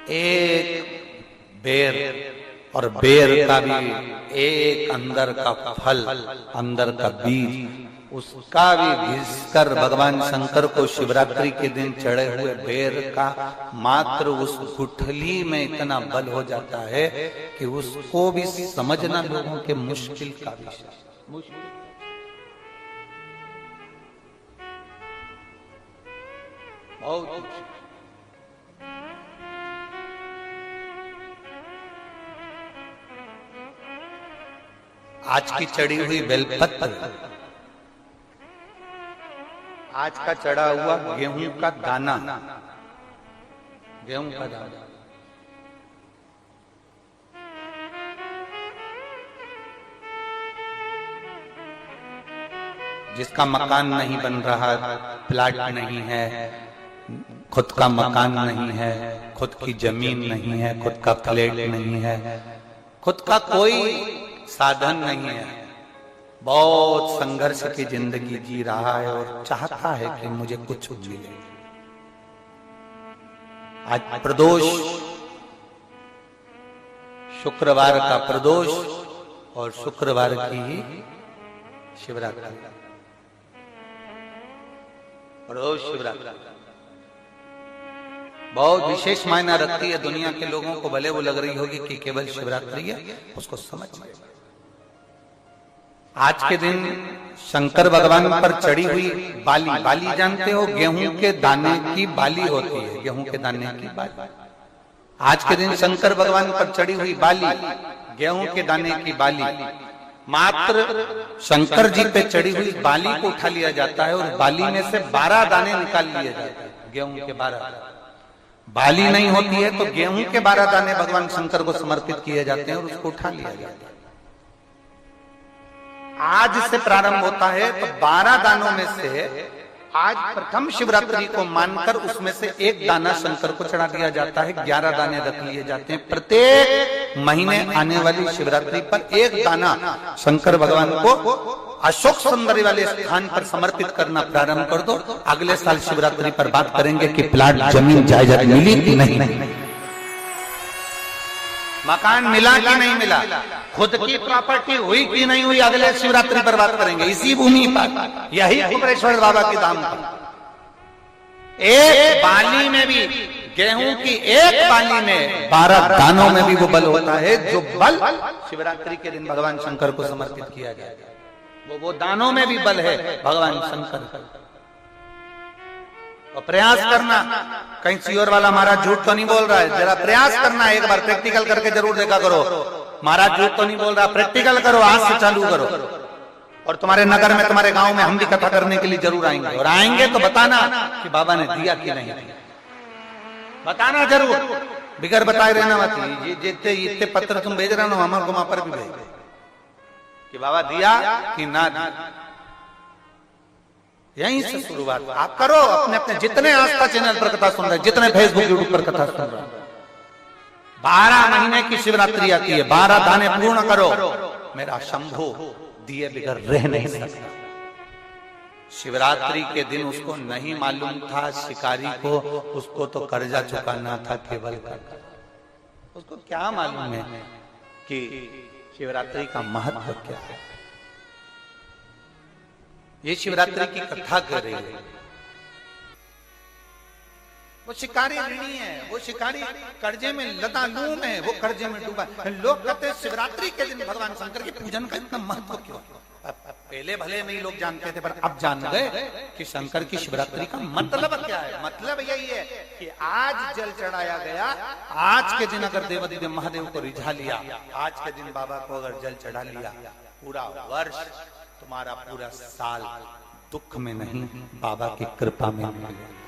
एक बेर, और बेर का भी एक अंदर का फल, अंदर का बीज, उसका भी घिसकर भगवान शंकर को शिवरात्रि के दिन चढ़े हुए बेर का मात्र उस गुठली में इतना बल हो जाता है कि उसको भी समझना लोगों के मुश्किल का विषय। बहुत आज की चढ़ी हुई बेलपत्र, आज का चढ़ा हुआ गेहूं का दाना, गेहूं का दाना, जिसका मकान नहीं बन रहा, प्लाट नहीं है, खुद का मकान नहीं है, खुद की जमीन नहीं है, खुद का फ्लैट नहीं है, खुद का कोई साधन नहीं है, बहुत संघर्ष की जिंदगी जी रहा है और चाहता है कि मुझे कुछ मिले। आज प्रदोष, शुक्रवार का प्रदोष और शुक्रवार की ही शिवरात्रि, प्रदोष शिवरात्रि बहुत विशेष मायना रखती है। दुनिया के लोगों को भले वो लग रही होगी कि केवल शिवरात्रि है, उसको समझ में। आज के दिन शंकर भगवान पर चढ़ी हुई बाली, बाली जानते हो, गेहूं के दाने की बाली होती है, गेहूं के दाने की बाली। आज के दिन शंकर भगवान पर चढ़ी हुई बाली, गेहूं के दाने की बाली, मात्र शंकर जी पे चढ़ी हुई बाली को उठा लिया जाता है और बाली में से 12 दाने निकाल लिए जाते हैं, गेहूं के 12। बाली नहीं होती है तो गेहूं के 12 दाने भगवान शंकर को समर्पित किए जाते हैं और उसको उठा लिया जाता है। आज से प्रारंभ होता है तो 12 दानों में से आज प्रथम शिवरात्रि को मानकर उसमें से एक दाना शंकर को चढ़ा दिया जाता है, 11 दाने रख लिए जाते हैं। प्रत्येक महीने आने वाली शिवरात्रि पर एक दाना शंकर भगवान को अशोक सुंदरी वाले स्थान पर समर्पित करना प्रारंभ कर दो। अगले साल शिवरात्रि पर बात करेंगे कि प्लाट, जमीन, जायदाद मिली कि नहीं, मकान मिला कि नहीं मिला, खुद की प्रॉपर्टी हुई कि नहीं हुई, अगले शिवरात्रि पर बात करेंगे। इसी भूमि पर, यही कुमरेश्वर बाबा के धाम पर, एक बाली में भी, गेहूं की एक बाली में 12 दानों में भी वो बल होता है जो बल शिवरात्रि के दिन भगवान शंकर को समर्पित किया जाएगा। वो दानों में भी बल है भगवान शंकर का। और प्रयास करना, कहीं सियोर वाला महाराज झूठ तो नहीं बोल रहा है, जरा प्रयास करना, एक बार प्रैक्टिकल करके जरूर देखा करो। महाराज झूठ तो नहीं बोल रहा, प्रैक्टिकल करो, आज से चालू करो। और तुम्हारे नगर में, तुम्हारे गांव में हम भी कथा करने के लिए जरूर आएंगे, और आएंगे तो बताना कि बाबा ने दिया कि नहीं, बताना जरूर, बिगर बताए रहना मत। जितने इतने पत्र तुम भेज रहे हो हमारे को वहां पर भी भेज कि बाबा दिया कि ना दिया। यहीं से शुरुआत आप करो। अपने अपने जितने आस्था चैनल पर कथा सुन रहे, जितने फेसबुक यूट्यूब पर कथा सुन रहे, 12 महीने की शिवरात्रि आती है, 12 दाने पूर्ण करो। मेरा शंभू दिए बिगर रह नहीं सकता। शिवरात्रि के दिन उसको नहीं मालूम था शिकारी को, उसको तो कर्जा चुकाना था केवल का। उसको क्या मालूम है कि शिवरात्रि का महत्व क्या है। ये शिवरात्रि की कथा कर रही है। वो शिकारी ऋणी है, वो शिकारी कर्जे में लतालूम है, वो कर्जे में डूबा। लोग कहते हैं शिवरात्रि के दिन भगवान शंकर के पूजन का इतना महत्व क्यों। पहले भले नहीं लोग जानते थे, पर अब जान गए कि शंकर की शिवरात्रि का मतलब क्या है। मतलब यही है कि आज जल चढ़ाया गया, आज के दिन अगर देवादिदेव महादेव को रिझा लिया, आज के दिन बाबा को अगर जल चढ़ा लिया, पूरा वर्ष, तुम्हारा पूरा साल दुख में नहीं, बाबा की कृपा में निकल गया।